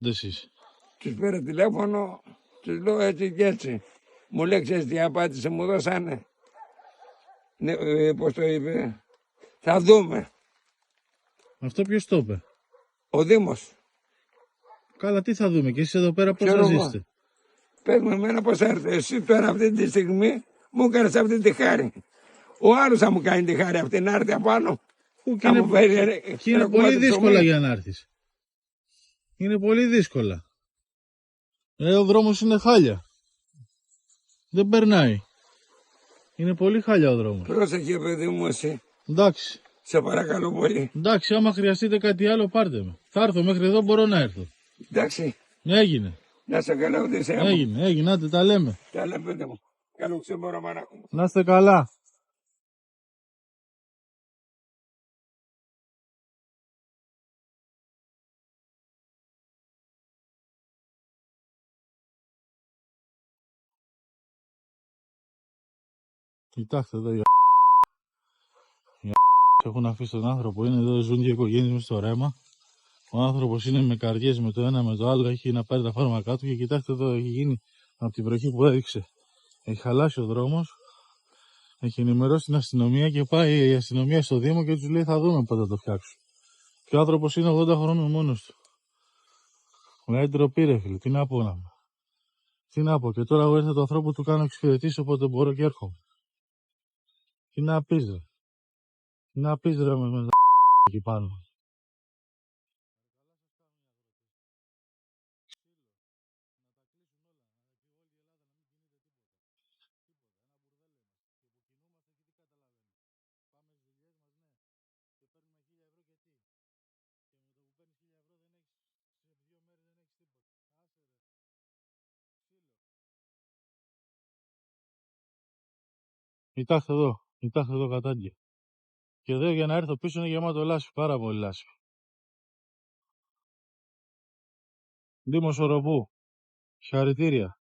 Εσείς. Τους πήρα τηλέφωνο, τους λέω έτσι και έτσι. Μου λέει, ξέρεις τι απάντησε, μου δώσανε. Ναι, πώς το είπε, θα δούμε. Αυτό ποιος το είπε? Ο Δήμος. Καλά, τι θα δούμε, και εσείς εδώ πέρα πώς θα Ξέρω εγώ. ζήσετε? Πες μου εμένα πώς έρθει. Εσύ τώρα αυτή τη στιγμή μου έκανες αυτή τη χάρη. Ο άλλος θα μου κάνει τη χάρη αυτή να έρθει απάνω. Και είναι πολύ δύσκολα για να έρθεις. Είναι πολύ δύσκολα. Ο δρόμος είναι χάλια. Δεν περνάει. Είναι πολύ χάλια ο δρόμος. Πρόσεχε παιδί μου εσύ. Εντάξει. Σε παρακαλώ πολύ. Εντάξει, άμα χρειαστείτε κάτι άλλο πάρτε με. Θα έρθω μέχρι εδώ, μπορώ να έρθω. Εντάξει. Έγινε. Να σε καλά ότι είσαι. Έγινε, άντε τα λέμε. Τα λέμε παιδί μου. Καλό ξεμόραμα να έχουμε. Να είστε καλά. Κοιτάξτε εδώ οι έχουν αφήσει τον άνθρωπο, είναι εδώ, ζουν και οι οικογένειες μου στο ρέμα. Ο άνθρωπος είναι με καρδιές με το ένα με το άλλο, έχει να πάρει τα φάρμακά του και κοιτάξτε εδώ, έχει γίνει από την βροχή που έδειξε. Έχει χαλάσει ο δρόμος, έχει ενημερώσει την αστυνομία και πάει η αστυνομία στο Δήμο και τους λέει θα δούμε πότε θα το φτιάξουν. Και ο άνθρωπος είναι 80 χρόνων μόνος του. Βγάζει ντροπή ρε φίλε, τι να πω να πω. Τι να πω, και τώρα εγώ ήρθα το ανθρώπου του κάνω εξυπηρετήσει όποτε μπορώ και έρχομαι. Τι να πεις ρε. Τι να πεις ρε με τα εκεί πάνω. Κοιτάξτε εδώ κατάγγελ. Και εδώ για να έρθω πίσω είναι γεμάτο λάσπη, πάρα πολύ λάσπη. Δήμος Οροπού, συγχαρητήρια.